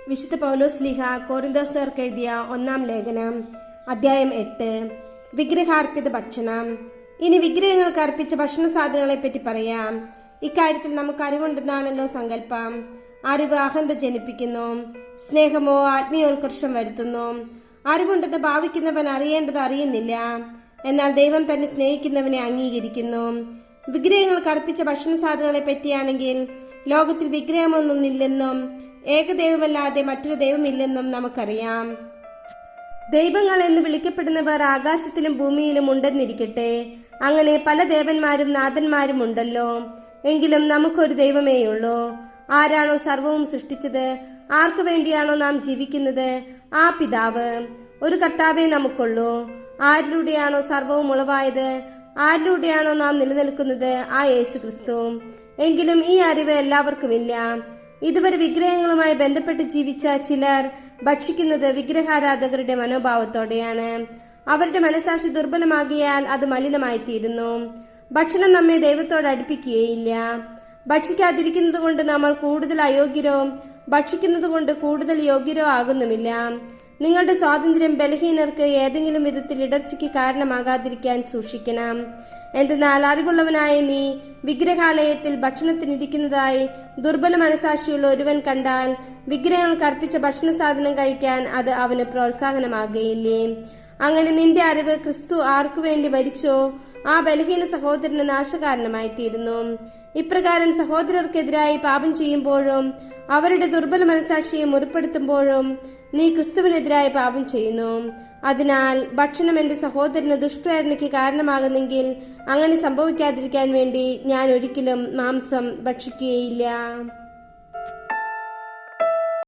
വിശുദ്ധ പൗലോസ്ലീഹ കൊരിന്തോസ്യർക്ക് എഴുതിയ 1-ാം ലേഖനം, അധ്യായം 8. വിഗ്രഹാർപ്പിത ഭക്ഷണം. ഇനി വിഗ്രഹങ്ങൾക്ക് അർപ്പിച്ച ഭക്ഷണ സാധനങ്ങളെപ്പറ്റി പറയാം. ഇക്കാര്യത്തിൽ നമുക്ക് അറിവുണ്ടെന്നാണല്ലോ സങ്കല്പം. അറിവ് അഹന്ത ജനിപ്പിക്കുന്നു, സ്നേഹമോ ആത്മീയോത്കർഷം വരുത്തുന്നു. അറിവുണ്ടെന്ന് ഭാവിക്കുന്നവൻ അറിയേണ്ടത് അറിയുന്നില്ല, എന്നാൽ ദൈവം തന്നെ സ്നേഹിക്കുന്നവനെ അംഗീകരിക്കുന്നു. വിഗ്രഹങ്ങൾക്ക് അർപ്പിച്ച ഭക്ഷണ സാധനങ്ങളെ പറ്റിയാണെങ്കിൽ ലോകത്തിൽ വിഗ്രഹമൊന്നുമില്ലെന്നും ഏകദൈവമല്ലാതെ മറ്റൊരു ദൈവമില്ലെന്നും നമുക്കറിയാം. ദൈവങ്ങൾ എന്ന് വിളിക്കപ്പെടുന്നവർ ആകാശത്തിലും ഭൂമിയിലും ഉണ്ടെന്നിരിക്കട്ടെ. അങ്ങനെ പല ദേവന്മാരും നാഥന്മാരും ഉണ്ടല്ലോ. എങ്കിലും നമുക്കൊരു ദൈവമേയുള്ളൂ. ആരാണോ സർവവും സൃഷ്ടിച്ചത്, ആർക്കു വേണ്ടിയാണോ നാം ജീവിക്കുന്നത്, ആ പിതാവ്. ഒരു കർത്താവേ നമുക്കുള്ളൂ. ആരിലൂടെയാണോ സർവവും ഉളവായത്, ആരിലൂടെയാണോ നാം നിലനിൽക്കുന്നത്, ആ യേശു ക്രിസ്തു. എങ്കിലും ഈ അറിവ് എല്ലാവർക്കുമില്ല. ഇതുവരെ വിഗ്രഹങ്ങളുമായി ബന്ധപ്പെട്ട് ജീവിച്ച ചിലർ ഭക്ഷിക്കുന്നത് വിഗ്രഹാരാധകരുടെ മനോഭാവത്തോടെയാണ്. അവരുടെ മനസാക്ഷി ദുർബലമാകിയാൽ അത് മലിനമായിത്തീരുന്നു. ഭക്ഷണം നമ്മെ ദൈവത്തോട് അടുപ്പിക്കുകയില്ല. ഭക്ഷിക്കാതിരിക്കുന്നത് കൊണ്ട് നമ്മൾ കൂടുതൽ അയോഗ്യരോ ഭക്ഷിക്കുന്നത് കൊണ്ട് കൂടുതൽ യോഗ്യരോ ആകുന്നുമില്ല. നിങ്ങളുടെ സ്വാതന്ത്ര്യം ബലഹീനർക്ക് ഏതെങ്കിലും വിധത്തിൽ ഇടർച്ചയ്ക്ക് കാരണമാകാതിരിക്കാൻ സൂക്ഷിക്കണം. എന്തെന്നാൽ അറിവുള്ളവനായ നീ വിഗ്രഹാലയത്തിൽ ഭക്ഷണത്തിനിരിക്കുന്നതായി ദുർബല മനസാക്ഷിയുള്ള ഒരുവൻ കണ്ടാൽ വിഗ്രഹങ്ങൾക്ക് അർപ്പിച്ച ഭക്ഷണ സാധനം കഴിക്കാൻ അത് അവന് പ്രോത്സാഹനമാകുകയില്ലേ? അങ്ങനെ നിന്റെ അറിവ് ക്രിസ്തു ആർക്കു വേണ്ടി മരിച്ചോ ആ ബലഹീന സഹോദരന് നാശകാരണമായി തീരുന്നു. ഇപ്രകാരം സഹോദരർക്കെതിരായി പാപം ചെയ്യുമ്പോഴും അവരുടെ ദുർബല മനസാക്ഷിയെ മുറിപ്പെടുത്തുമ്പോഴും നീ ക്രിസ്തുവിനെതിരായി പാപം ചെയ്യുന്നു. അതിനാൽ ഭക്ഷണം എൻ്റെ സഹോദരന് ദുഷ്പ്രേരണയ്ക്ക് കാരണമാകുന്നെങ്കിൽ അങ്ങനെ സംഭവിക്കാതിരിക്കാൻ വേണ്ടി ഞാൻ ഒരിക്കലും മാംസം ഭക്ഷിക്കുകയില്ല.